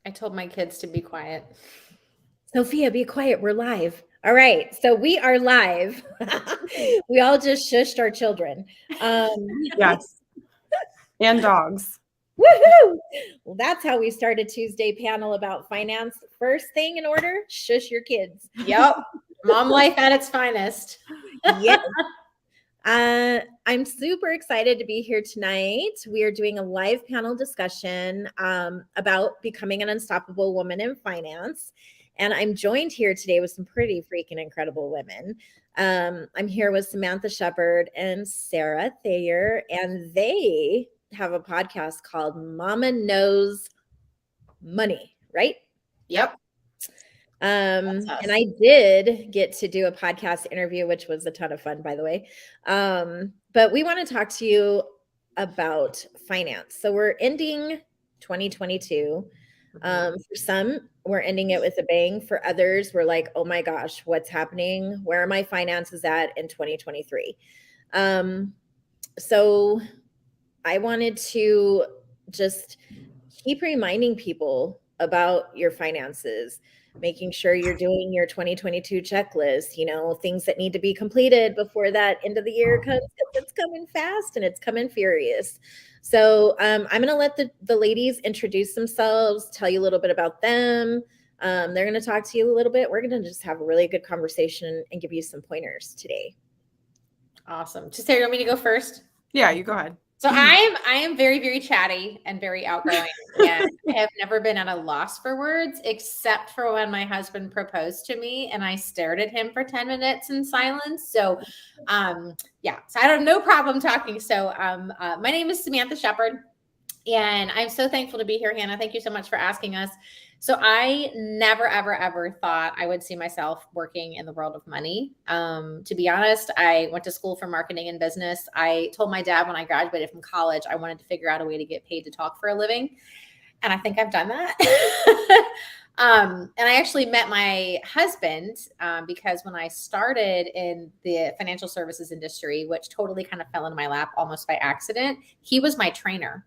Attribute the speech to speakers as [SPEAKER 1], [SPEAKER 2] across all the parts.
[SPEAKER 1] I told my kids to be quiet.
[SPEAKER 2] Sophia, be quiet. We're live. All right. So we are live. We all just shushed our children.
[SPEAKER 3] Yes. And dogs.
[SPEAKER 2] Woohoo! Well, that's how we started Tuesday panel about finance. First thing in order, shush your kids.
[SPEAKER 1] Yep. Mom life at its finest.
[SPEAKER 2] Yes. I'm super excited to be here tonight. We are doing a live panel discussion about becoming an unstoppable woman in finance. And I'm joined here today with some pretty freaking incredible women. I'm here with Samantha Sheppard and Sarah Thayer, and they have a podcast called Mama Knows Money, right?
[SPEAKER 1] Yep.
[SPEAKER 2] And I did get to do a podcast interview, which was a ton of fun, by the way. But we want to talk to you about finance. So we're ending 2022. For some, we're ending it with a bang. For others, we're like, oh my gosh, what's happening? Where are my finances at in 2023? So I wanted to just keep reminding people about your finances, making sure you're doing your 2022 checklist, things that need to be completed before that end of the year comes. It's coming fast and it's coming furious. So I'm going to let the ladies introduce themselves, tell you a little bit about them. They're going to talk to you a little bit. We're going to just have a really good conversation and give you some pointers today.
[SPEAKER 1] Awesome. Sarah, you want me to go first?
[SPEAKER 3] Yeah, you go ahead.
[SPEAKER 1] So I am very, very chatty and very outgoing, and I have never been at a loss for words, except for when my husband proposed to me and I stared at him for 10 minutes in silence. So, so I have no problem talking. So my name is Samantha Sheppard, and I'm so thankful to be here, Hannah. Thank you so much for asking us. So I never, ever, ever thought I would see myself working in the world of money. To be honest, I went to school for marketing and business. I told my dad when I graduated from college, I wanted to figure out a way to get paid to talk for a living. And I think I've done that. And I actually met my husband because when I started in the financial services industry, which totally kind of fell into my lap almost by accident, he was my trainer.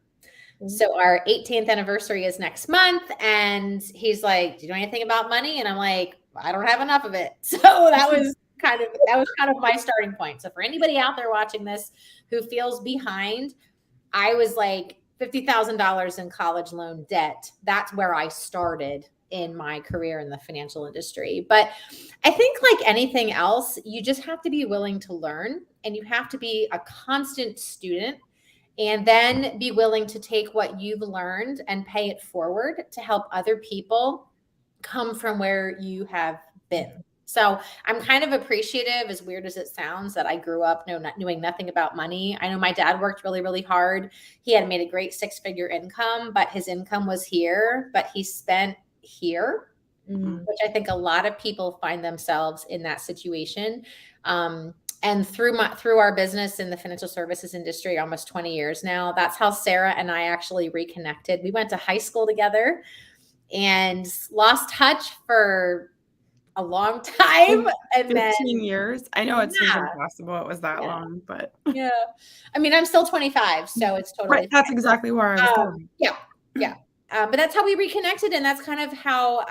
[SPEAKER 1] So our 18th anniversary is next month. And he's like, do you know anything about money? And I'm like, I don't have enough of it. So that was kind of my starting point. So for anybody out there watching this who feels behind, I was like $50,000 in college loan debt. That's where I started in my career in the financial industry. But I think like anything else, you just have to be willing to learn, and you have to be a constant student. And then be willing to take what you've learned and pay it forward to help other people come from where you have been. So I'm kind of appreciative, as weird as it sounds, that I grew up knowing nothing about money. I know my dad worked really, really hard. He had made a great 6-figure income, but his income was here, but he spent here, which I think a lot of people find themselves in that situation. And through our business in the financial services industry, almost 20 years now, that's how Sarah and I actually reconnected. We went to high school together and lost touch for a long time. And
[SPEAKER 3] 15 years. I know it seems impossible it was that long, but
[SPEAKER 1] yeah. I mean, I'm still 25, so it's totally
[SPEAKER 3] right. That's exactly where I was going.
[SPEAKER 1] Yeah. But that's how we reconnected, and that's kind of how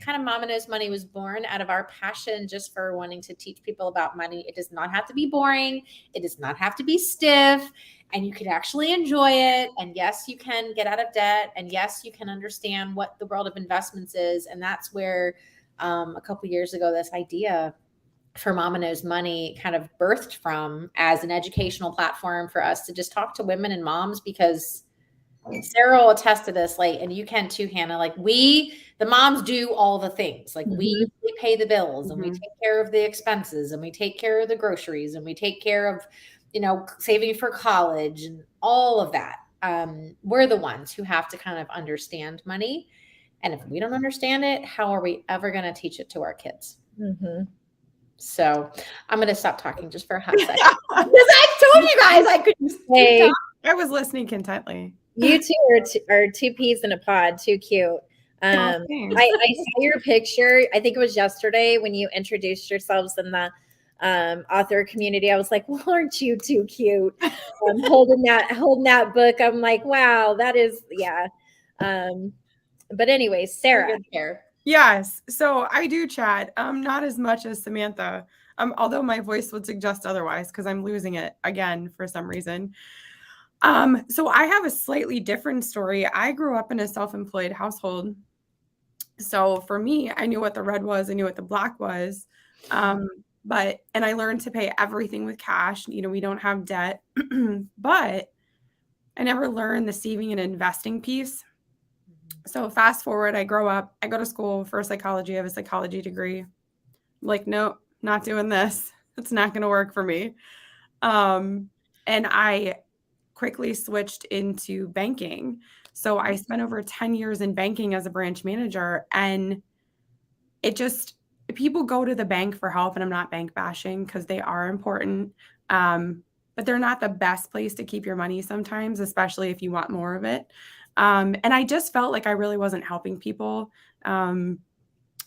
[SPEAKER 1] Mama Knows Money was born, out of our passion just for wanting to teach people about money. It does not have to be boring. It does not have to be stiff, and you can actually enjoy it. And yes, you can get out of debt, and yes, you can understand what the world of investments is. And that's where a couple years ago, this idea for Mama Knows Money kind of birthed from, as an educational platform for us to just talk to women and moms, because Sarah will attest to this, and you can too, Hannah. Like the moms do all the things. Like we pay the bills, and we take care of the expenses, and we take care of the groceries, and we take care of, saving for college and all of that. We're the ones who have to kind of understand money. And if we don't understand it, how are we ever going to teach it to our kids? So I'm going to stop talking just for a hot second. Because I told you guys I could just
[SPEAKER 2] talk.
[SPEAKER 3] I was listening contently.
[SPEAKER 2] You two are two peas in a pod. Too cute. I saw your picture. I think it was yesterday when you introduced yourselves in the author community. I was like, well, aren't you too cute? Holding that book. I'm like, wow, that is, yeah. But anyways, Sarah.
[SPEAKER 3] Yes. So I do chat. Not as much as Samantha. Although my voice would suggest otherwise because I'm losing it again for some reason. So I have a slightly different story. I grew up in a self-employed household. So for me, I knew what the red was, I knew what the black was. And I learned to pay everything with cash. You know, we don't have debt, but I never learned the saving and investing piece. So fast forward, I grow up, I go to school for psychology. I have a psychology degree. I'm like, nope, not doing this. It's not going to work for me. And I quickly switched into banking. So I spent over 10 years in banking as a branch manager, and people go to the bank for help, and I'm not bank bashing because they are important. But they're not the best place to keep your money sometimes, especially if you want more of it. And I just felt like I really wasn't helping people.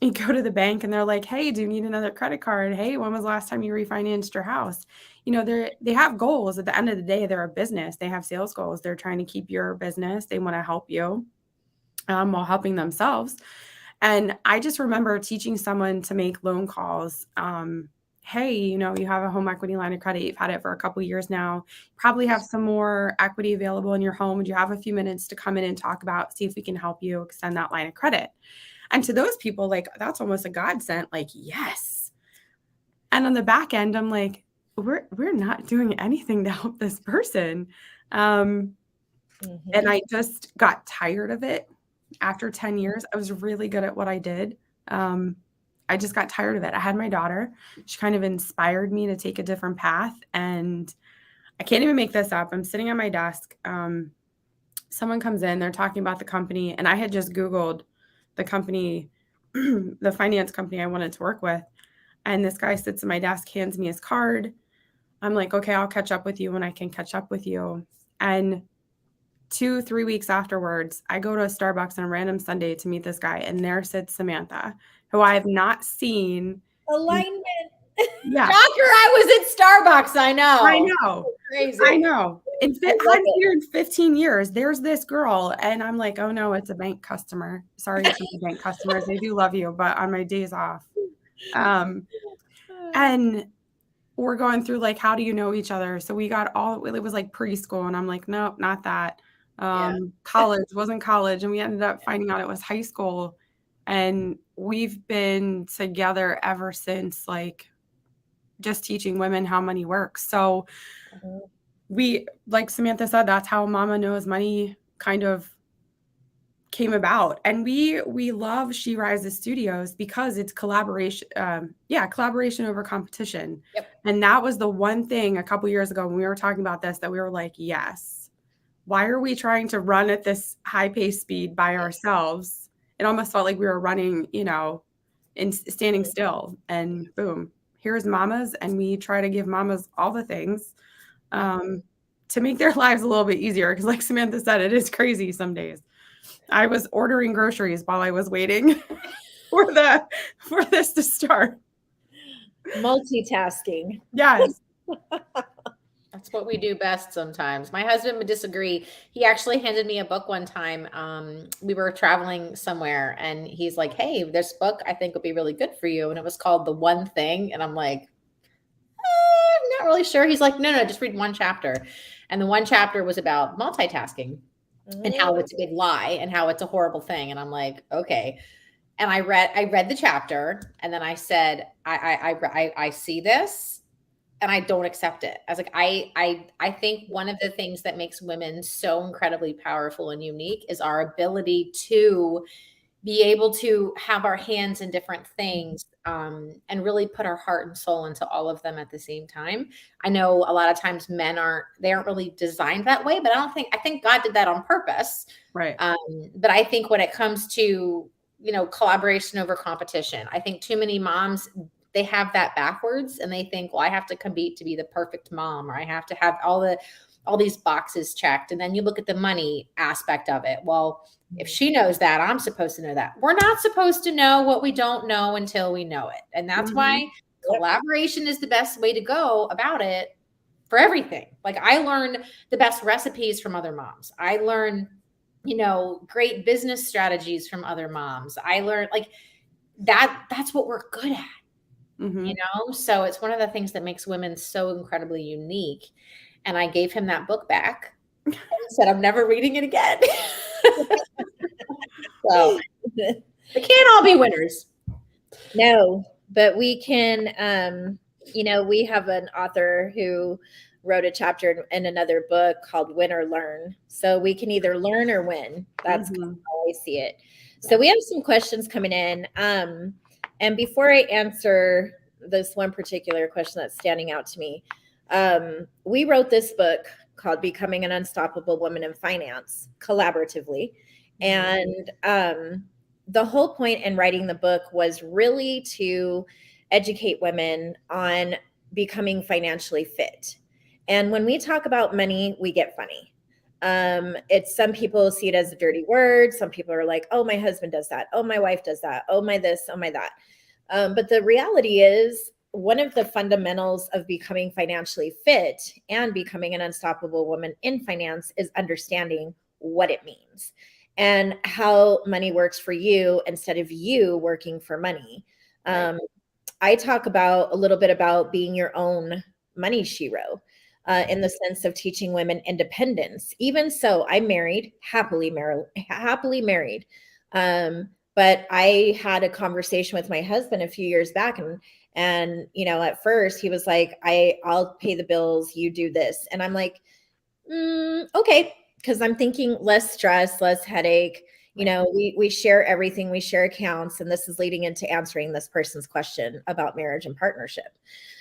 [SPEAKER 3] You go to the bank and they're like, hey, do you need another credit card? Hey, when was the last time you refinanced your house? You know, they have goals. At the end of the day, they're a business. They have sales goals. They're trying to keep your business. They want to help you while helping themselves. And I just remember teaching someone to make loan calls. Hey, you know, you have a home equity line of credit. You've had it for a couple of years now. You probably have some more equity available in your home. Would you have a few minutes to come in and talk about, see if we can help you extend that line of credit? And to those people, like, that's almost a godsend, like, yes. And on the back end, I'm like, we're not doing anything to help this person. And I just got tired of it. After 10 years, I was really good at what I did. I just got tired of it. I had my daughter. She kind of inspired me to take a different path. And I can't even make this up. I'm sitting at my desk. Someone comes in, they're talking about the company. And I had just Googled the company, the finance company I wanted to work with. And this guy sits at my desk, hands me his card. I'm like, okay, I'll catch up with you when I can catch up with you. And 2-3 weeks afterwards, I go to a Starbucks on a random Sunday to meet this guy. And there sits Samantha, who I have not seen.
[SPEAKER 2] Alignment.
[SPEAKER 1] Yeah. Doctor, I was at Starbucks. I know.
[SPEAKER 3] I know. Crazy. I know. I'm here in 15 years. There's this girl. And I'm like, oh no, it's a bank customer. Sorry to the bank customers. They do love you, but on my days off. And we're going through like, how do you know each other? So we got it was like preschool. And I'm like, nope, not that. College wasn't college. And we ended up finding out it was high school. And we've been together ever since, like, just teaching women how money works. So we, like Samantha said, that's how Mama Knows Money kind of came about. And we love She Rises Studios because it's collaboration. Collaboration over competition.
[SPEAKER 1] Yep.
[SPEAKER 3] And that was the one thing a couple years ago when we were talking about this that we were like, yes, why are we trying to run at this high pace speed by ourselves? It almost felt like we were running, you know, and standing still, and boom, here's mamas. And we try to give mamas all the things to make their lives a little bit easier. Because like Samantha said, it is crazy some days. I was ordering groceries while I was waiting for this to start.
[SPEAKER 2] Multitasking.
[SPEAKER 3] Yes.
[SPEAKER 1] That's what we do best sometimes. My husband would disagree. He actually handed me a book one time. We were traveling somewhere and he's like, hey, this book I think would be really good for you. And it was called The One Thing. And I'm like, I'm not really sure. He's like, no, just read one chapter. And the one chapter was about multitasking and how it's a big lie and how it's a horrible thing. And I'm like, okay. And I read the chapter and then I said, I see this. And I don't accept it. I was like, I think one of the things that makes women so incredibly powerful and unique is our ability to be able to have our hands in different things and really put our heart and soul into all of them at the same time. I know a lot of times men aren't really designed that way, but I think God did that on purpose.
[SPEAKER 3] Right.
[SPEAKER 1] But I think when it comes to, you know, collaboration over competition, I think too many moms, they have that backwards and they think, well, I have to compete to be the perfect mom, or I have to have all these boxes checked. And then you look at the money aspect of it. Well, if she knows that, I'm supposed to know that. We're not supposed to know what we don't know until we know it. And that's why collaboration is the best way to go about it for everything. Like I learned the best recipes from other moms. I learned great business strategies from other moms. I learned like that's what we're good at.
[SPEAKER 3] Mm-hmm.
[SPEAKER 1] So it's one of the things that makes women so incredibly unique. And I gave him that book back and said, I'm never reading it again. So we can't all be winners.
[SPEAKER 2] No, but we can, we have an author who wrote a chapter in another book called Win or Learn. So we can either learn or win. That's how I see it. So we have some questions coming in. And before I answer this one particular question that's standing out to me, we wrote this book called Becoming an Unstoppable Woman in Finance collaboratively. And the whole point in writing the book was really to educate women on becoming financially fit. And when we talk about money, we get funny. It's some people see it as a dirty word. Some people are like, oh, my husband does that. Oh, my wife does that. Oh, my this, oh, my that. But the reality is, one of the fundamentals of becoming financially fit and becoming an unstoppable woman in finance is understanding what it means and how money works for you instead of you working for money. I talk about a little bit about being your own money shero, in the sense of teaching women independence. Even so, I'm married, happily married. But I had a conversation with my husband a few years back, and at first he was like, I'll pay the bills, you do this. And I'm like, okay. Because I'm thinking less stress, less headache. We share everything, we share accounts, and this is leading into answering this person's question about marriage and partnership.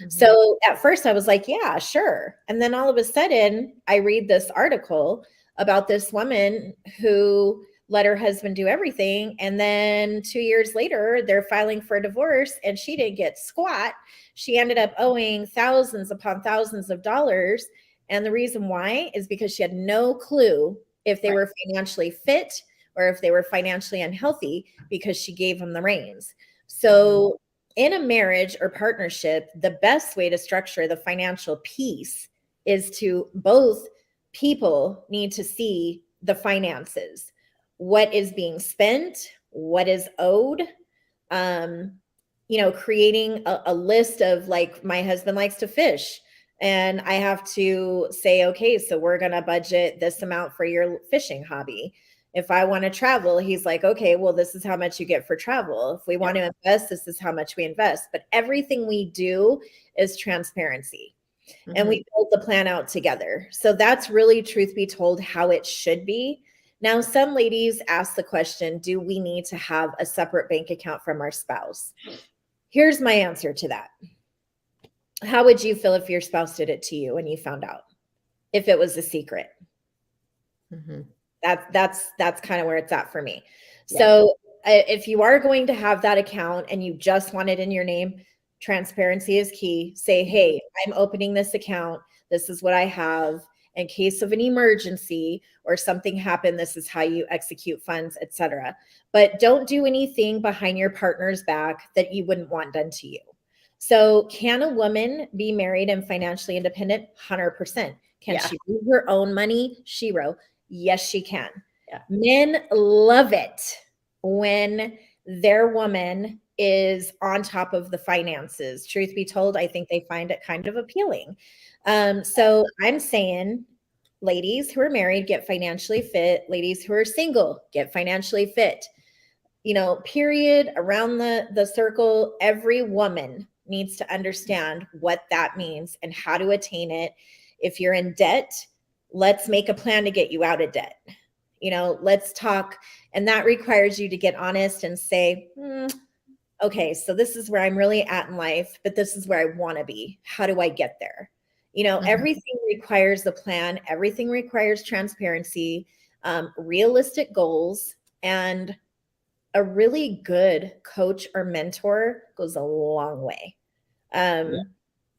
[SPEAKER 2] So at first I was like, yeah, sure. And then all of a sudden I read this article about this woman who let her husband do everything. And then 2 years later, they're filing for a divorce and she didn't get squat. She ended up owing thousands upon thousands of dollars. And the reason why is because she had no clue if they were financially fit or if they were financially unhealthy, because she gave them the reins. So in a marriage or partnership, the best way to structure the financial piece is to both people need to see the finances, what is being spent, what is owed, creating a list of, like, my husband likes to fish. And I have to say, okay, so we're going to budget this amount for your fishing hobby. If I want to travel, he's like, okay, well, this is how much you get for travel. If we want to invest, this is how much we invest. But everything we do is transparency. And we build the plan out together. So that's really, truth be told, how it should be. Now, some ladies ask the question, do we need to have a separate bank account from our spouse? Here's my answer to that. How would you feel if your spouse did it to you and you found out, if it was a secret? That's kind of where it's at for me. So if you are going to have that account and you just want it in your name, transparency is key. Say, hey, I'm opening this account. This is what I have. In case of an emergency or something happened, this is how you execute funds, etc. But don't do anything behind your partner's back that you wouldn't want done to you. So can a woman be married and financially independent? 100%. Can she do her own money, shero? Yes, she can. Men love it when their woman is on top of the finances. Truth be told, I think they find it kind of appealing. So I'm saying, ladies who are married, get financially fit. Ladies who are single, get financially fit. Period, around the circle, every woman needs to understand what that means and how to attain it. If you're in debt, let's make a plan to get you out of debt. Let's talk. And that requires you to get honest and say, okay, so this is where I'm really at in life, but this is where I want to be. How do I get there? Everything requires a plan. Everything requires transparency, realistic goals, and a really good coach or mentor goes a long way.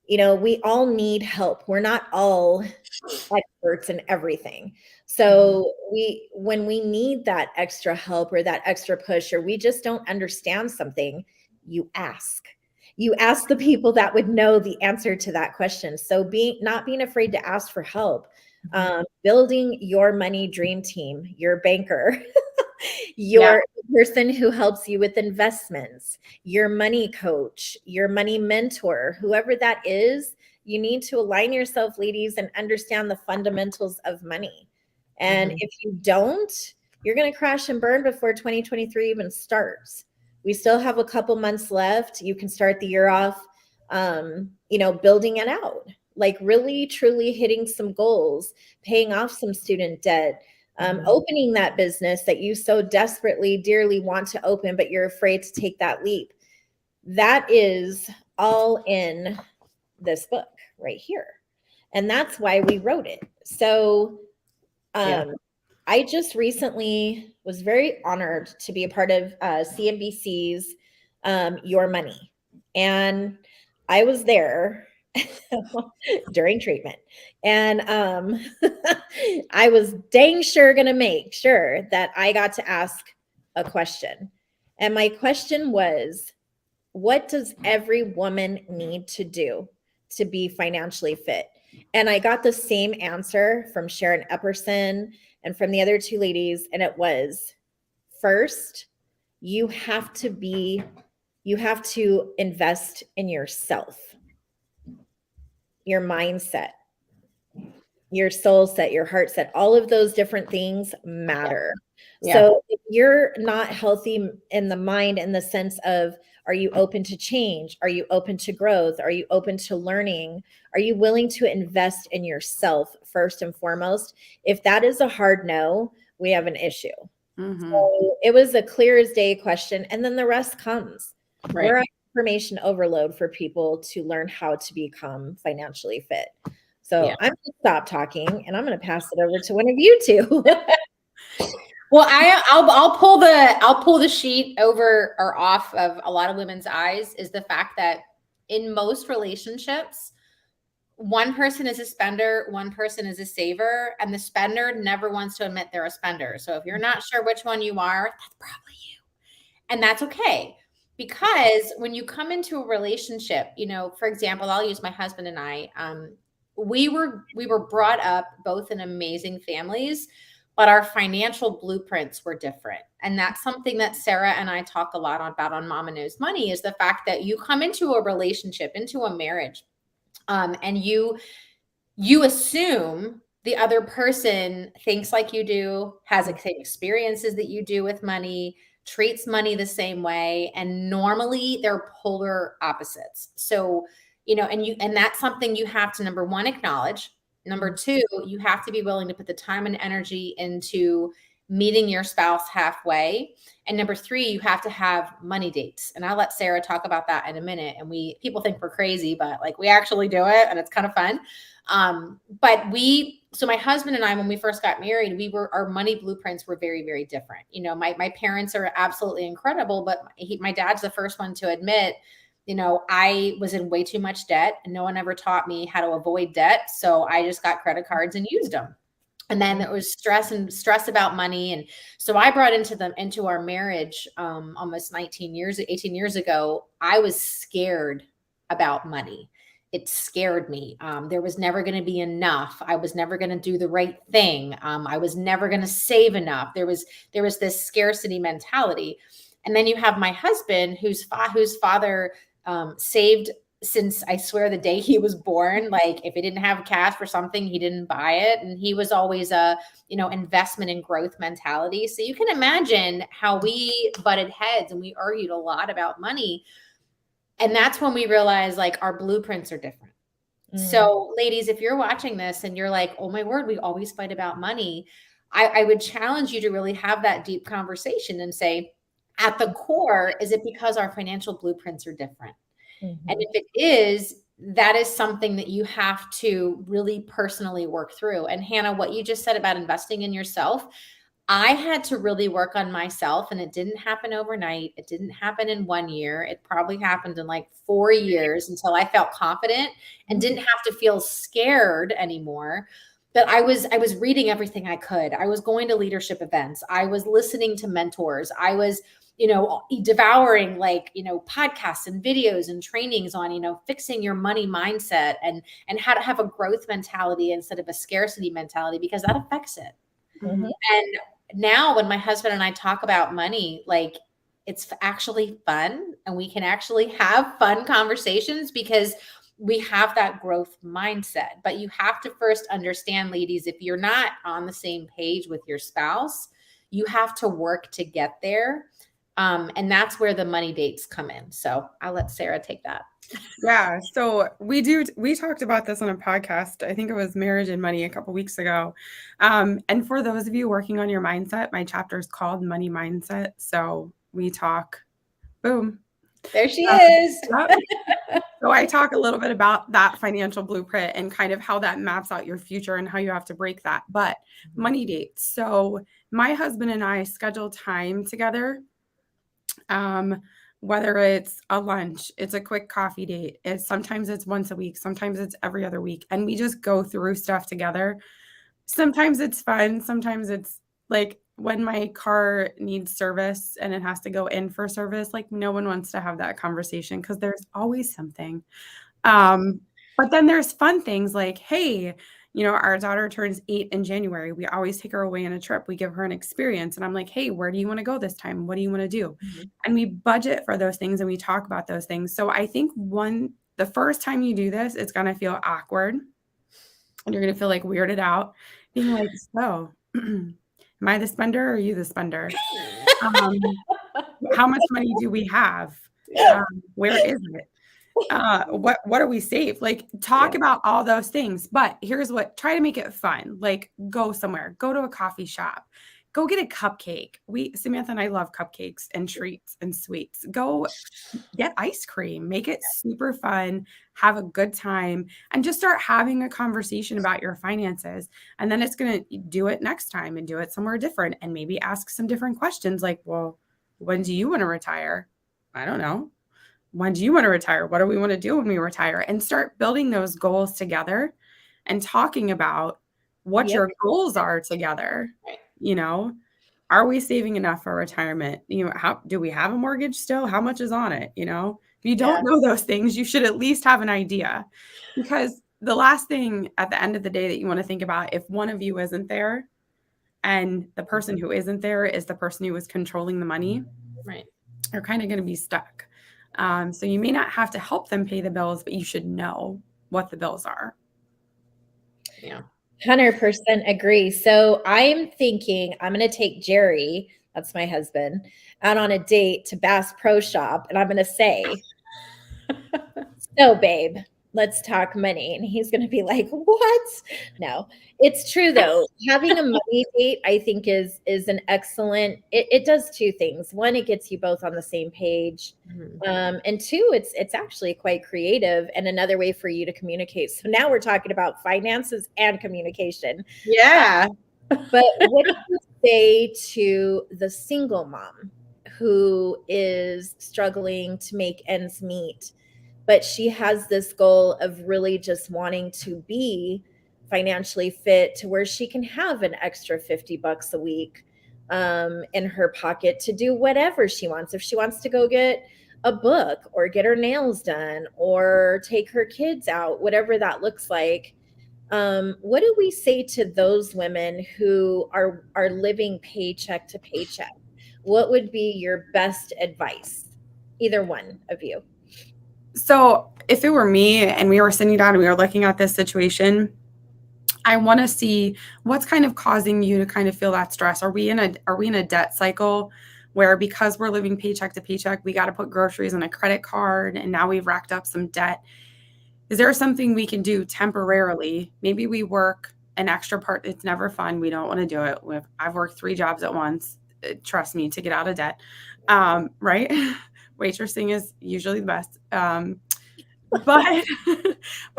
[SPEAKER 2] We all need help. We're not all experts in everything. So when we need that extra help or that extra push, or we just don't understand something, you ask the people that would know the answer to that question. So not being afraid to ask for help. Building your money dream team, your banker, your person who helps you with investments, your money coach, your money mentor, whoever that is. You need to align yourself, ladies, and understand the fundamentals of money. And if you don't, you're going to crash and burn before 2023 even starts. We still have a couple months left. You can start the year off, building it out, like really, truly hitting some goals, paying off some student debt, opening that business that you so desperately, dearly want to open, but you're afraid to take that leap. That is all in this book right here. And that's why we wrote it. So I just recently was very honored to be a part of CNBC's Your Money. And I was there during treatment. And I was dang sure going to make sure that I got to ask a question. And my question was, what does every woman need to do to be financially fit? And I got the same answer from Sharon Epperson and from the other two ladies. And it was, first, you have to invest in yourself, your mindset, your soul set, your heart set. All of those different things matter. So if you're not healthy in the mind, in the sense of, are you open to change? Are you open to growth? Are you open to learning? Are you willing to invest in yourself first and foremost? If that is a hard no, we have an issue. So it was a clear as day question. And then the rest comes. We're on information overload for people to learn how to become financially fit. So I'm going to stop talking and I'm going to pass it over to one of you two.
[SPEAKER 1] Well, I'll pull the sheet over or off of a lot of women's eyes, is the fact that in most relationships, one person is a spender, one person is a saver, and the spender never wants to admit they're a spender. So if you're not sure which one you are, that's probably you. And that's okay. Because when you come into a relationship, for example, I'll use my husband and I, we were brought up both in amazing families, but our financial blueprints were different. And that's something that Sarah and I talk a lot about on Mama Knows Money, is the fact that you come into a relationship, into a marriage, and you assume the other person thinks like you do, has the same experiences that you do with money, treats money the same way. And normally they're polar opposites. So, and that's something you have to, number one, acknowledge. Number two, you have to be willing to put the time and energy into meeting your spouse halfway. And number three, you have to have money dates. And I'll let Sarah talk about that in a minute. And people think we're crazy, but we actually do it, and it's kind of fun. So my husband and I, when we first got married, our money blueprints were very, very different. My parents are absolutely incredible, but my dad's the first one to admit, I was in way too much debt, and no one ever taught me how to avoid debt. So I just got credit cards and used them. And then there was stress about money. And so I brought into our marriage almost 18 years ago. I was scared about money. It scared me. There was never going to be enough. I was never going to do the right thing. I was never going to save enough. There was this scarcity mentality. And then you have my husband, whose father saved since, I swear, the day he was born. If he didn't have cash for something, he didn't buy it. And he was always a, investment and growth mentality. So you can imagine how we butted heads and we argued a lot about money. And that's when we realized our blueprints are different. So ladies, if you're watching this and you're like, oh my word, we always fight about money, I would challenge you to really have that deep conversation and say, at the core, is it because our financial blueprints are different? And if it is, that is something that you have to really personally work through. And Hannah, what you just said about investing in yourself, I had to really work on myself, and it didn't happen overnight. It didn't happen in 1 year. It probably happened in 4 years until I felt confident and didn't have to feel scared anymore. But I was reading everything I could. I was going to leadership events. I was listening to mentors. I was devouring podcasts and videos and trainings on, fixing your money mindset and how to have a growth mentality instead of a scarcity mentality, because that affects it.
[SPEAKER 2] Mhm.
[SPEAKER 1] And now when my husband and I talk about money, it's actually fun, and we can actually have fun conversations because we have that growth mindset. But you have to first understand, ladies, if you're not on the same page with your spouse, you have to work to get there. And that's where the money dates come in. So I'll let Sarah take that.
[SPEAKER 3] Yeah. So we talked about this on a podcast. I think it was Marriage and Money a couple weeks ago. And for those of you working on your mindset, my chapter is called Money Mindset. So we talk, boom.
[SPEAKER 1] There she is.
[SPEAKER 3] Yep. So I talk a little bit about that financial blueprint and kind of how that maps out your future and how you have to break that. But money dates. So my husband and I schedule time together. Whether it's a lunch, it's a quick coffee date, sometimes it's once a week, sometimes it's every other week. And we just go through stuff together. Sometimes it's fun. Sometimes it's like when my car needs service and it has to go in for service, no one wants to have that conversation because there's always something. But then there's fun things like, hey, our daughter turns 8 in January. We always take her away on a trip. We give her an experience. And I'm like, hey, where do you want to go this time? What do you want to do?
[SPEAKER 1] Mm-hmm.
[SPEAKER 3] And we budget for those things and we talk about those things. So I think the first time you do this, it's going to feel awkward and you're going to feel weirded out, being like, so am I the spender or are you the spender? How much money do we have? Where is it? What do we save? Talk about all those things. But here's try to make it fun. Go somewhere, go to a coffee shop, go get a cupcake. Samantha and I love cupcakes and treats and sweets. Go get ice cream, make it super fun, have a good time, and just start having a conversation about your finances. And then it's going to do it next time and do it somewhere different. And maybe ask some different questions well, when do you want to retire? I don't know. When do you want to retire? What do we want to do when we retire? And start building those goals together and talking about what your goals are together. Are we saving enough for retirement? How do we have a mortgage still? How much is on it? If you don't know those things, you should at least have an idea, because the last thing at the end of the day that you want to think about, if one of you isn't there and the person who isn't there is the person who is controlling the money,
[SPEAKER 1] right,
[SPEAKER 3] you're kind of going to be stuck. So you may not have to help them pay the bills, but you should know what the bills are.
[SPEAKER 1] Yeah.
[SPEAKER 2] 100% agree. So I'm thinking I'm going to take Jerry, that's my husband, out on a date to Bass Pro Shop. And I'm going to say, so babe, let's talk money. And he's going to be like, what? No, it's true though. Having a money date, I think is an excellent, it does two things. One, it gets you both on the same page.
[SPEAKER 1] Mm-hmm.
[SPEAKER 2] And two, it's actually quite creative and another way for you to communicate. So now we're talking about finances and communication.
[SPEAKER 1] Yeah.
[SPEAKER 2] But what do you say to the single mom who is struggling to make ends meet, but she has this goal of really just wanting to be financially fit to where she can have an extra $50 a week in her pocket to do whatever she wants. If she wants to go get a book or get her nails done or take her kids out, whatever that looks like. What do we say to those women who are living paycheck to paycheck? What would be your best advice? Either one of you.
[SPEAKER 3] So if it were me and we were sitting down and we were looking at this situation, I want to see what's kind of causing you to kind of feel that stress. Are we in a debt cycle where, because we're living paycheck to paycheck, we got to put groceries on a credit card and now we've racked up some debt? Is there something we can do temporarily? Maybe we work an extra part. It's never fun. We don't want to do it. I've worked 3 jobs at once. Trust me, to get out of debt. Right? Waitressing is usually the best. But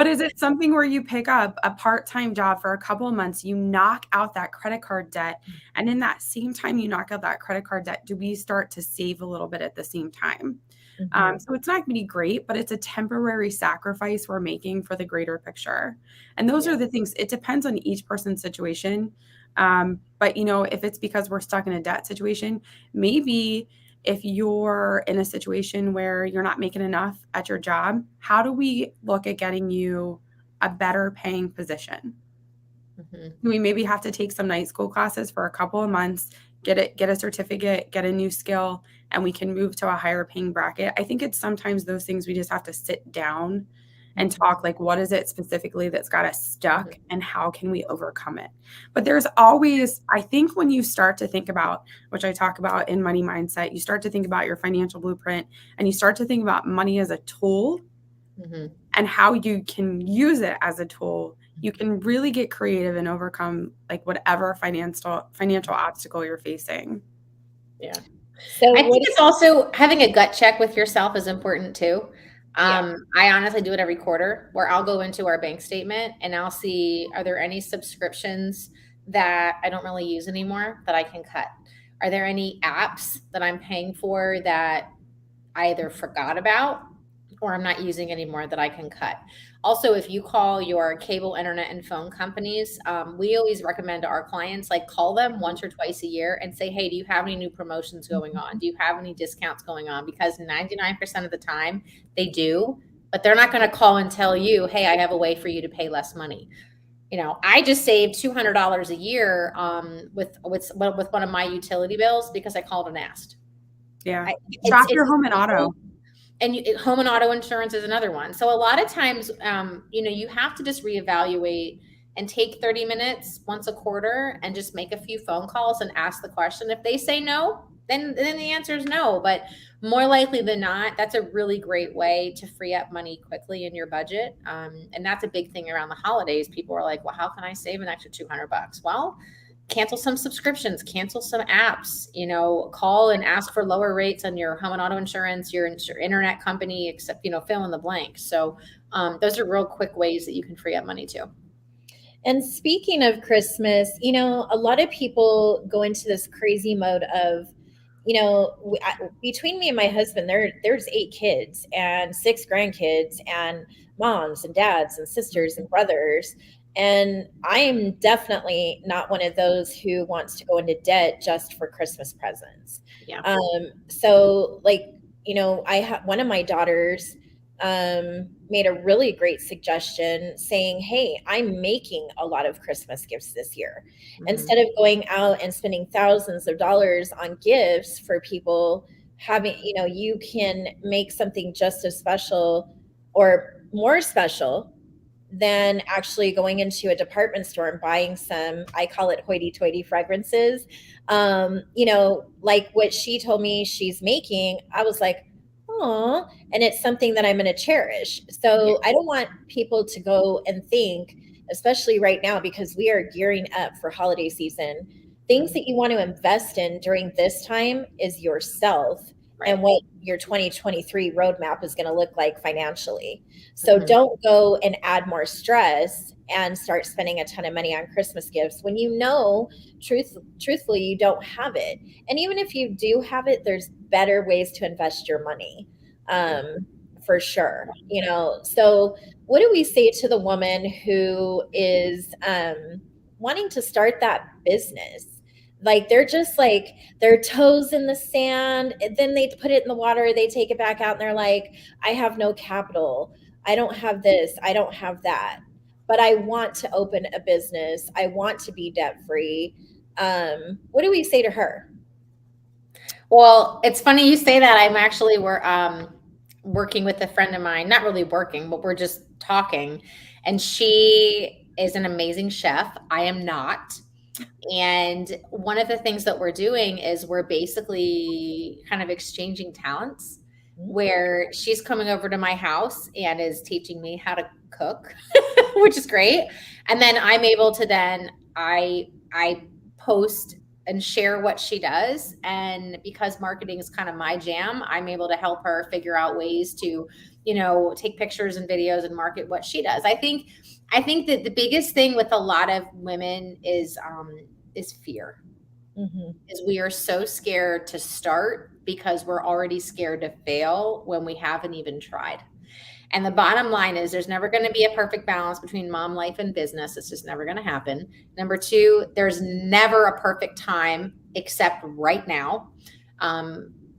[SPEAKER 3] is it something where you pick up a part-time job for a couple of months, you knock out that credit card debt, and in that same time you knock out that credit card debt, do we start to save a little bit at the same time?
[SPEAKER 2] Mm-hmm.
[SPEAKER 3] So it's not going to be great, but it's a temporary sacrifice we're making for the greater picture. And those are the things. It depends on each person's situation. But if it's because we're stuck in a debt situation, maybe if you're in a situation where you're not making enough at your job, how do we look at getting you a better paying position? We maybe have to take some night school classes for a couple of months, get a certificate, get a new skill, and we can move to a higher paying bracket. I think it's sometimes those things we just have to sit down and talk, like, what is it specifically that's got us stuck and how can we overcome it? But there's always, I think when you start to think about, which I talk about in Money Mindset, you start to think about your financial blueprint and you start to think about money as a tool and how you can use it as a tool. You can really get creative and overcome like whatever financial obstacle you're facing.
[SPEAKER 1] Yeah. So I think it's also having a gut check with yourself is important too. I honestly do it every quarter where I'll go into our bank statement and I'll see, are there any subscriptions that I don't really use anymore that I can cut? Are there any apps that I'm paying for that I either forgot about or I'm not using anymore that I can cut? Also, if you call your cable, internet, and phone companies, we always recommend to our clients, like, call them once or twice a year and say, hey, do you have any new promotions going on? Do you have any discounts going on? Because 99% of the time they do, but they're not going to call and tell you, hey, I have a way for you to pay less money. I just saved $200 a year with one of my utility bills because I called and asked.
[SPEAKER 3] Yeah. Shop your home and auto.
[SPEAKER 1] And home and auto insurance is another one. So a lot of times, you have to just reevaluate and take 30 minutes once a quarter and just make a few phone calls and ask the question. If they say no, then the answer is no. But more likely than not, that's a really great way to free up money quickly in your budget. And that's a big thing around the holidays. People are like, well, how can I save an extra $200? Well, cancel some subscriptions, cancel some apps, call and ask for lower rates on your home and auto insurance, your internet company, except, fill in the blank. So those are real quick ways that you can free up money too.
[SPEAKER 2] And speaking of Christmas, a lot of people go into this crazy mode of, between me and my husband, there's 8 kids and 6 grandkids and moms and dads and sisters and brothers. And I am definitely not one of those who wants to go into debt just for Christmas presents.
[SPEAKER 1] Yeah.
[SPEAKER 2] So I have one of my daughters made a really great suggestion saying, hey, I'm making a lot of Christmas gifts this year. Instead of going out and spending thousands of dollars on gifts for people, you can make something just as special or more special than actually going into a department store and buying some, I call it hoity-toity fragrances. Like what she told me she's making, I was like, oh, and it's something that I'm going to cherish. So I don't want people to go and think, especially right now, because we are gearing up for holiday season, things that you want to invest in during this time is yourself. Right. And what your 2023 roadmap is going to look like financially. So don't go and add more stress and start spending a ton of money on Christmas gifts when truthfully, you don't have it. And even if you do have it, there's better ways to invest your money, for sure. So what do we say to the woman who is wanting to start that business? Like they're just like their toes in the sand, and then they put it in the water, they take it back out and they're like, I have no capital. I don't have this. I don't have that. But I want to open a business. I want to be debt free. What do we say to her?
[SPEAKER 1] Well, it's funny you say that. I'm actually working with a friend of mine, not really working, but we're just talking. And she is an amazing chef. I am not. And one of the things that we're doing is we're basically kind of exchanging talents, where she's coming over to my house and is teaching me how to cook, which is great. And then I'm able to I post and share what she does. And because marketing is kind of my jam, I'm able to help her figure out ways to, take pictures and videos and market what she does. I think that the biggest thing with a lot of women is fear. Is we are so scared to start because we're already scared to fail when we haven't even tried. And the bottom line is there's never going to be a perfect balance between mom life and business. It's just never going to happen. Number 2, there's never a perfect time except right now.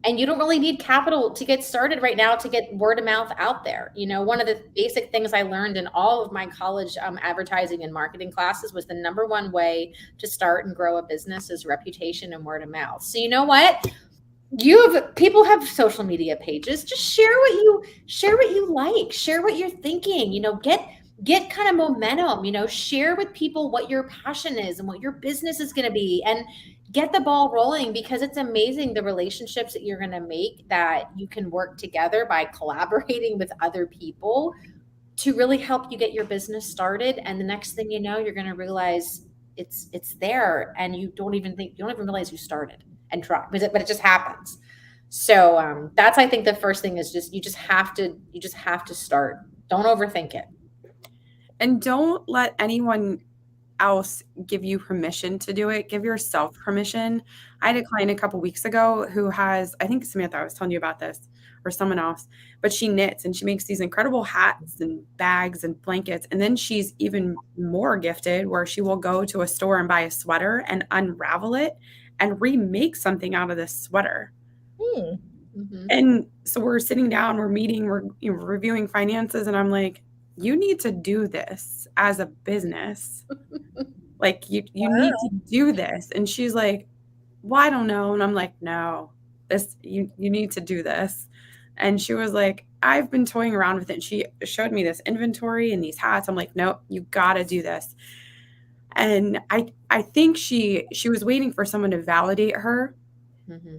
[SPEAKER 1] And you don't really need capital to get started right now to get word of mouth out there. You know, one of the basic things I learned in all of my college advertising and marketing classes was the number one way to start and grow a business is reputation and word of mouth. So you know what? People have social media pages. Just share what you like, share what you're thinking, get kind of momentum, share with people what your passion is and what your business is going to be, and get the ball rolling, because it's amazing the relationships that you're going to make, that you can work together by collaborating with other people to really help you get your business started. And the next thing you know, you're going to realize it's there, and you don't even realize you started and try, but it just happens. So that's, I think, the first thing is you just have to start. Don't overthink it.
[SPEAKER 3] And don't let anyone else give you permission to do it. Give yourself permission. I had a client a couple weeks ago who has, I think Samantha, I was telling you about this, or someone else, but she knits and she makes these incredible hats and bags and blankets. And then she's even more gifted, where she will go to a store and buy a sweater and unravel it and remake something out of this sweater.
[SPEAKER 2] Mm-hmm.
[SPEAKER 3] And so we're sitting down, we're meeting, we're reviewing finances, and I'm like, you need to do this as a business. Like you need to do this. And she's like, well, I don't know. And I'm like, no, you need to do this. And she was like, I've been toying around with it. And she showed me this inventory and these hats. I'm like, nope, you got to do this. And I think she was waiting for someone to validate her.
[SPEAKER 1] Mm-hmm.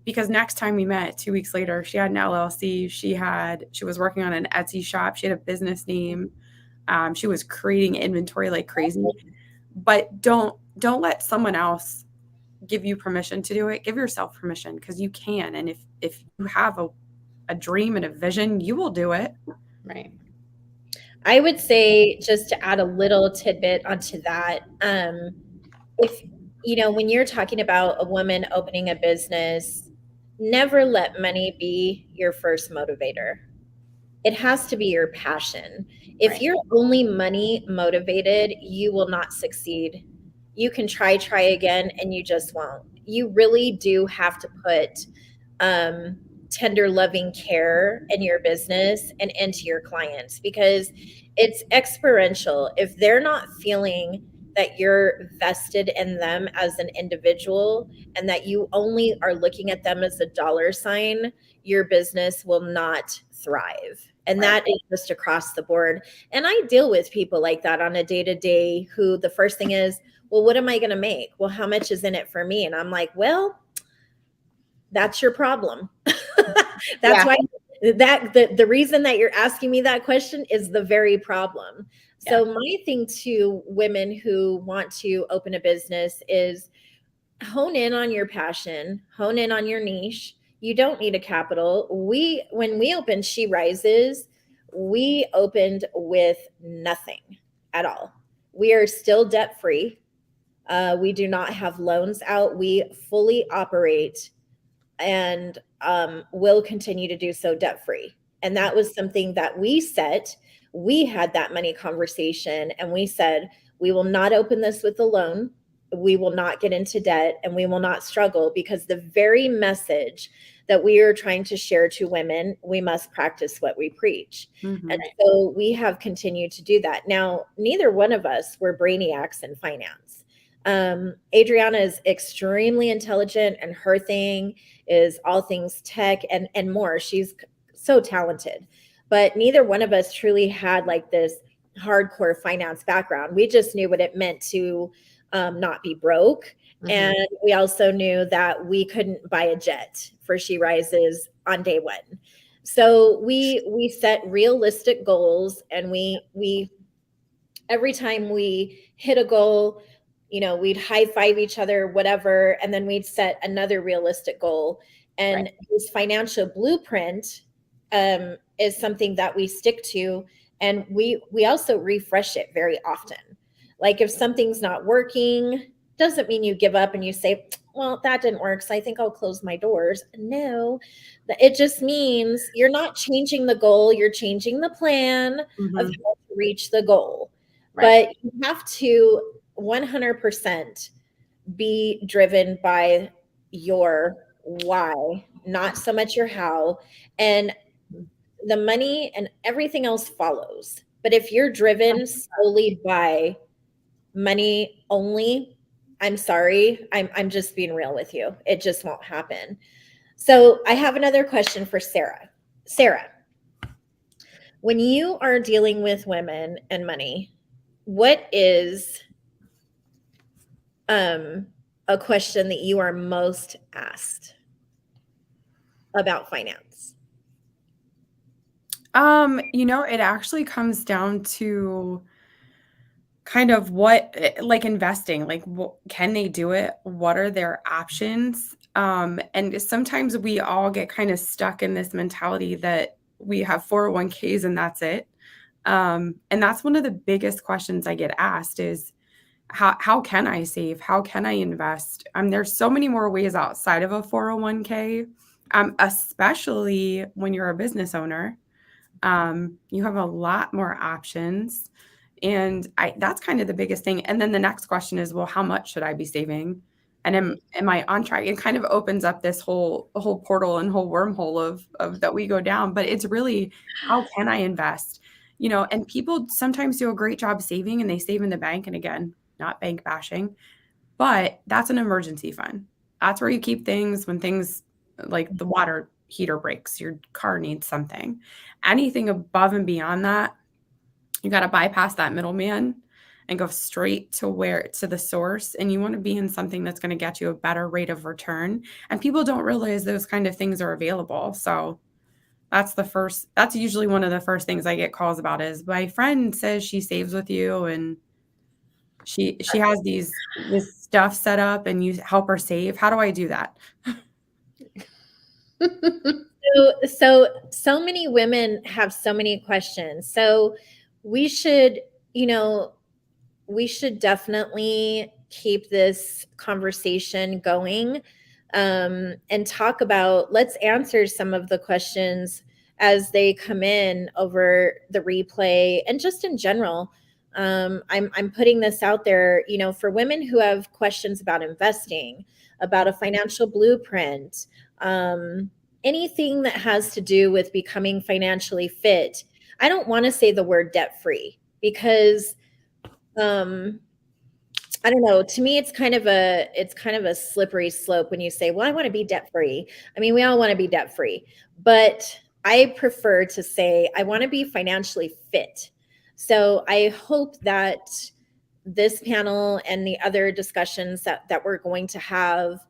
[SPEAKER 3] Because next time we met 2 weeks later, she had an LLC. She was working on an Etsy shop. She had a business name. She was creating inventory like crazy. But don't let someone else give you permission to do it. Give yourself permission, because you can. And if you have a dream and a vision, you will do it.
[SPEAKER 1] Right.
[SPEAKER 2] I would say, just to add a little tidbit onto that, if when you're talking about a woman opening a business, never let money be your first motivator. It has to be your passion. If
[SPEAKER 1] Right.
[SPEAKER 2] you're only money motivated, you will not succeed. You can try again, and you just won't. You really do have to put tender, loving care in your business and into your clients, because it's experiential. If they're not feeling that you're vested in them as an individual, and that you only are looking at them as a dollar sign, your business will not thrive. And
[SPEAKER 1] Right.
[SPEAKER 2] that is just across the board. And I deal with people like that on a day-to-day, who the first thing is, well, what am I going to make? Well, how much is in it for me? And I'm like, well, that's your problem. That's why the reason that you're asking me that question is the very problem. So my thing to women who want to open a business is, hone in on your passion, hone in on your niche. You don't need a capital. When we opened She Rises, we opened with nothing at all. We are still debt free. We do not have loans out. We fully operate, and will continue to do so debt free. And that was something that we had that money conversation, and we said, we will not open this with a loan. We will not get into debt, and we will not struggle, because the very message that we are trying to share to women, we must practice what we preach.
[SPEAKER 3] Mm-hmm.
[SPEAKER 2] And so we have continued to do that. Now, neither one of us were brainiacs in finance. Adriana is extremely intelligent, and her thing is all things tech and more. She's so talented, but neither one of us truly had like this hardcore finance background. We just knew what it meant to not be broke. Mm-hmm. And we also knew that we couldn't buy a jet for She Rises on day one. So we set realistic goals, and we every time we hit a goal, we'd high five each other, whatever, and then we'd set another realistic goal. And this financial blueprint is something that we stick to, and we also refresh it very often. Like if something's not working, doesn't mean you give up and you say, well, that didn't work, so I think I'll close my doors. No, it just means you're not changing the goal, you're changing the plan of how to reach the goal. Right. But you have to 100% be driven by your why, not so much your how. And the money and everything else follows. But if you're driven solely by money only, I'm sorry. I'm just being real with you. It just won't happen. So I have another question for Sarah. Sarah, when you are dealing with women and money, what is a question that you are most asked about finance?
[SPEAKER 3] It actually comes down to kind of what, like investing, like can they do it? What are their options? And sometimes we all get kind of stuck in this mentality that we have 401ks and that's it. And that's one of the biggest questions I get asked is how can I save? How can I invest? There's so many more ways outside of a 401k, especially when you're a business owner. You have a lot more options. And that's kind of the biggest thing. And then the next question is, well, how much should I be saving? And am I on track? It kind of opens up this whole portal and whole wormhole of that we go down. But it's really, how can I invest? And people sometimes do a great job saving and they save in the bank. And again, not bank bashing, but that's an emergency fund. That's where you keep things when things like the water heater breaks, your car needs something. Anything above and beyond that, you got to bypass that middleman and go straight to the source. And you want to be in something that's going to get you a better rate of return. And people don't realize those kind of things are available. So that's usually one of the first things I get calls about is my friend says she saves with you and she has this stuff set up and you help her save. How do I do that?
[SPEAKER 2] So many women have so many questions. So we should definitely keep this conversation going, and talk about, let's answer some of the questions as they come in over the replay and just in general. I'm putting this out there, for women who have questions about investing, about a financial blueprint, anything that has to do with becoming financially fit. I don't want to say the word debt free because I don't know. To me, it's kind of a slippery slope when you say, well, I want to be debt free. I mean, we all want to be debt free, but I prefer to say I want to be financially fit. So I hope that this panel and the other discussions that we're going to have,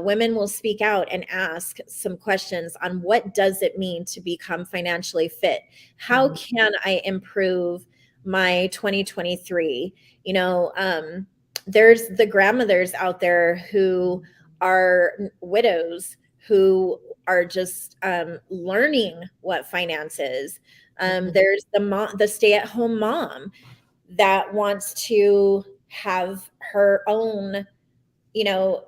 [SPEAKER 2] women will speak out and ask some questions on what does it mean to become financially fit? How can I improve my 2023? There's the grandmothers out there who are widows who are just learning what finance is. There's the stay-at-home mom that wants to have her own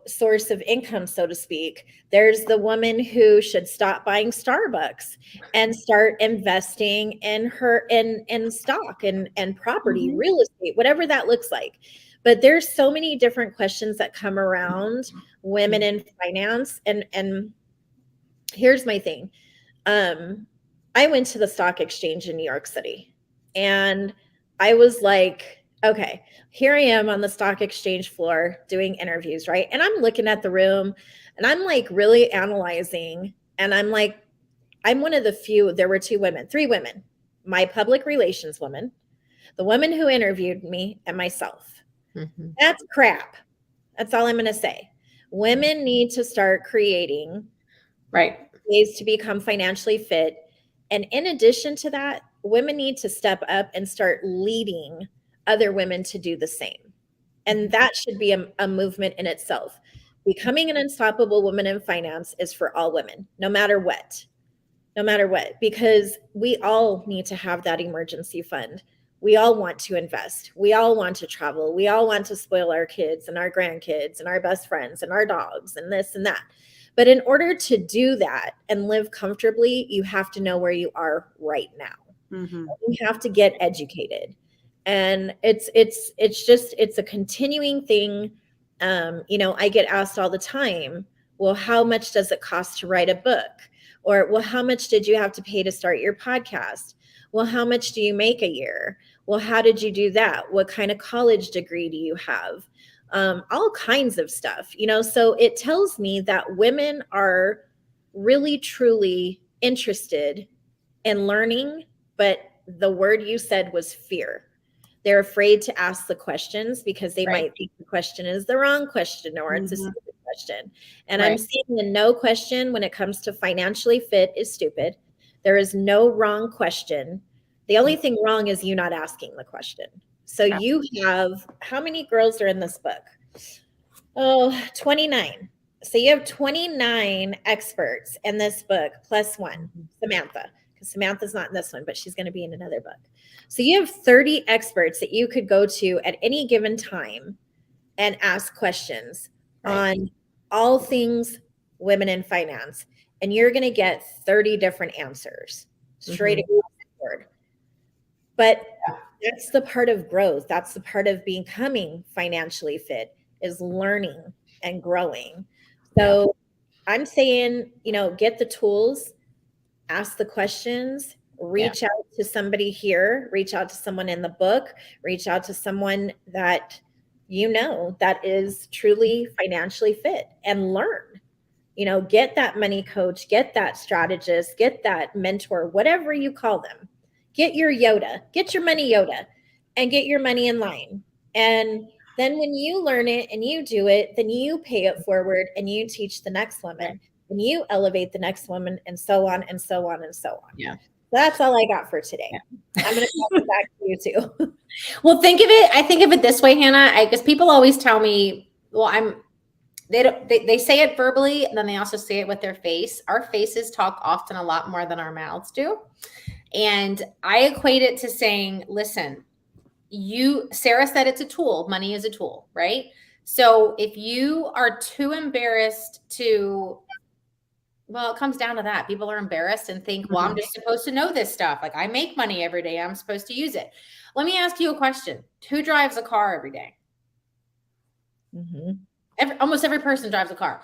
[SPEAKER 2] source of income, so to speak. There's the woman who should stop buying Starbucks and start investing in stock and property, real estate, whatever that looks like. But there's so many different questions that come around women in finance. And here's my thing. I went to the stock exchange in New York City and I was like, okay, here I am on the stock exchange floor doing interviews, right? And I'm looking at the room and I'm like really analyzing. And I'm like, I'm one of the few, there were three women, my public relations woman, the woman who interviewed me, and myself. Mm-hmm. That's crap. That's all I'm going to say. Women need to start creating ways to become financially fit. And in addition to that, women need to step up and start leading other women to do the same. And that should be a movement in itself. Becoming an unstoppable woman in finance is for all women, no matter what, because we all need to have that emergency fund. We all want to invest. We all want to travel. We all want to spoil our kids and our grandkids and our best friends and our dogs and this and that. But in order to do that and live comfortably, you have to know where you are right now. Mm-hmm. You have to get educated. And it's a continuing thing. I get asked all the time, Well, how much does it cost to write a book? Or, well, how much did you have to pay to start your podcast? Well, how much do you make a year? Well, how did you do that? What kind of college degree do you have? All kinds of stuff, so it tells me that women are really, truly interested in learning, but the word you said was fear. They're afraid to ask the questions because they might think the question is the wrong question or it's a stupid question. And I'm seeing the no question when it comes to financially fit is stupid. There is no wrong question. The only thing wrong is you not asking the question. So you have, how many girls are in this book? Oh, 29. So you have 29 experts in this book, plus one, Samantha, because Samantha's not in this one, but she's going to be in another book. So you have 30 experts that you could go to at any given time and ask questions on all things women in finance. And you're going to get 30 different answers straight across the board. But that's the part of growth. That's the part of becoming financially fit, is learning and growing. So I'm saying, get the tools, ask the questions, reach out to somebody here, reach out to someone in the book, reach out to someone that that is truly financially fit, and learn. Get that money coach, get that strategist, get that mentor, whatever you call them. Get your Yoda, get your money Yoda, and get your money in line. And then when you learn it and you do it, then you pay it forward and you teach the next woman and you elevate the next woman, and so on and so on and so on.
[SPEAKER 1] Yeah.
[SPEAKER 2] That's all I got for today. I'm going to pass it back to you too.
[SPEAKER 1] Well, I think of it this way, Hannah, because people always tell me, well, they say it verbally and then they also say it with their face. Our faces talk often a lot more than our mouths do. And I equate it to saying, listen, Sarah said it's a tool. Money is a tool, right? So if you are too embarrassed well, it comes down to that. People are embarrassed and think, well, I'm just supposed to know this stuff. Like, I make money every day. I'm supposed to use it. Let me ask you a question. Who drives a car every day? Almost every person drives a car.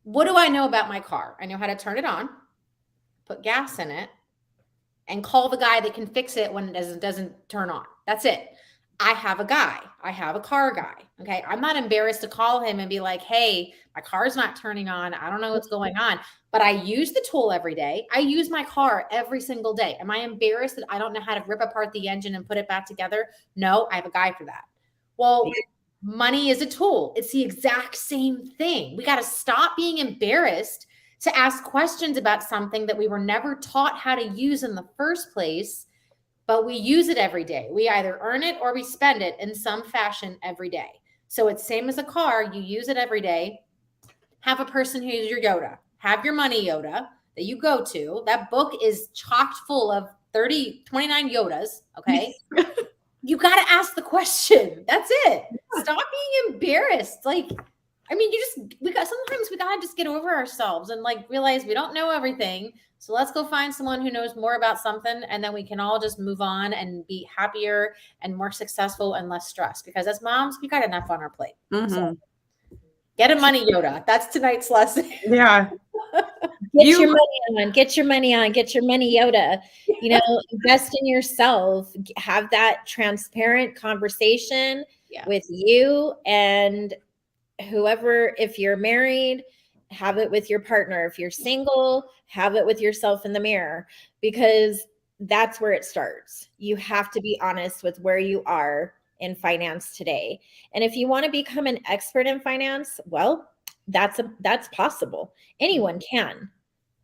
[SPEAKER 1] What do I know about my car? I know how to turn it on, put gas in it, and call the guy that can fix it when it doesn't turn on. That's it. I have a guy. I have a car guy. Okay. I'm not embarrassed to call him and be like, hey, my car's not turning on. I don't know what's going on, but I use the tool every day. I use my car every single day. Am I embarrassed that I don't know how to rip apart the engine and put it back together? No, I have a guy for that. Well, money is a tool. It's the exact same thing. We got to stop being embarrassed to ask questions about something that we were never taught how to use in the first place, but we use it every day. We either earn it or we spend it in some fashion every day. So it's same as a car. You use it every day. Have a person who's your Yoda. Have your money Yoda that you go to. That book is chocked full of 29 Yodas, okay? You got to ask the question. That's it. Stop being embarrassed. Sometimes we got to just get over ourselves and realize we don't know everything. So let's go find someone who knows more about something, and then we can all just move on and be happier and more successful and less stressed, because as moms, we got enough on our plate. So get a money Yoda. That's tonight's lesson.
[SPEAKER 3] Yeah.
[SPEAKER 2] Get your money on, get your money on, get your money Yoda. Invest in yourself. Have that transparent conversation with you and whoever. If you're married, have it with your partner. If you're single, have it with yourself in the mirror, because that's where it starts. You have to be honest with where you are in finance today. And if you want to become an expert in finance, well, that's possible. Anyone can,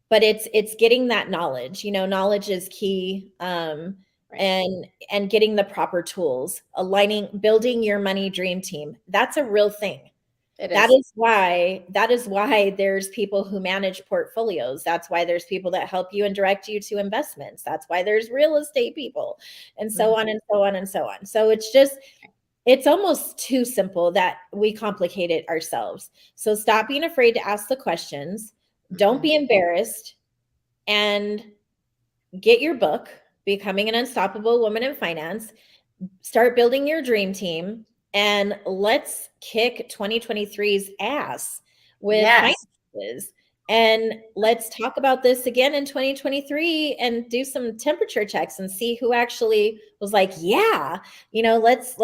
[SPEAKER 2] but it's getting that knowledge. Knowledge is key. And getting the proper tools, building your money dream team. That's a real thing. That is why there's people who manage portfolios. That's why there's people that help you and direct you to investments. That's why there's real estate people, and so on and so on and so on. So it's almost too simple that we complicate it ourselves. So stop being afraid to ask the questions. Don't be embarrassed, and get your book, Becoming an Unstoppable Woman in Finance. Start building your dream team. And let's kick 2023's ass with finance finances. And let's talk about this again in 2023 and do some temperature checks and see who actually was like, yeah, let's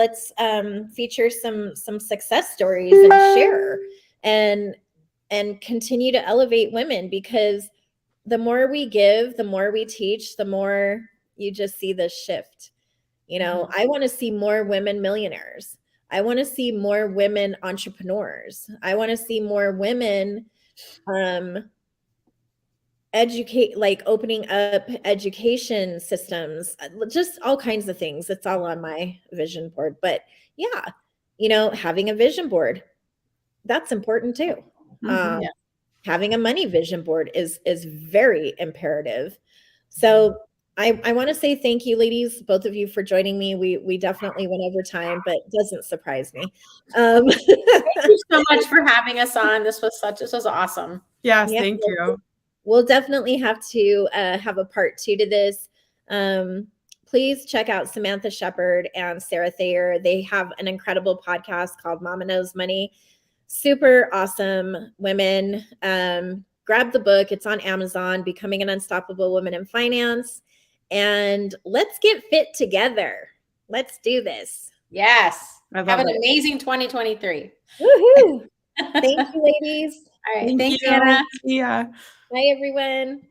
[SPEAKER 2] feature some success stories and share and continue to elevate women, because the more we give, the more we teach, the more you just see this shift. I want to see more women millionaires. I want to see more women entrepreneurs. I want to see more women educate, like opening up education systems, just all kinds of things. It's all on my vision board. But yeah, having a vision board, that's important too. Having a money vision board is very imperative. So I want to say thank you, ladies, both of you, for joining me. We definitely went over time, but it doesn't surprise me.
[SPEAKER 1] Thank you so much for having us on. This was awesome.
[SPEAKER 3] Yes, thank you.
[SPEAKER 2] We'll definitely have to have a part 2 to this. Please check out Samantha Sheppard and Sarah Thayer. They have an incredible podcast called Mama Knows Money. Super awesome women. Grab the book. It's on Amazon, Becoming an Unstoppable Woman in Finance. And let's get fit together. Let's do this.
[SPEAKER 1] Yes. Have an amazing 2023.
[SPEAKER 2] Woohoo. Thank you, ladies.
[SPEAKER 1] All right. Thanks, Hannah.
[SPEAKER 3] Yeah.
[SPEAKER 2] Bye, everyone.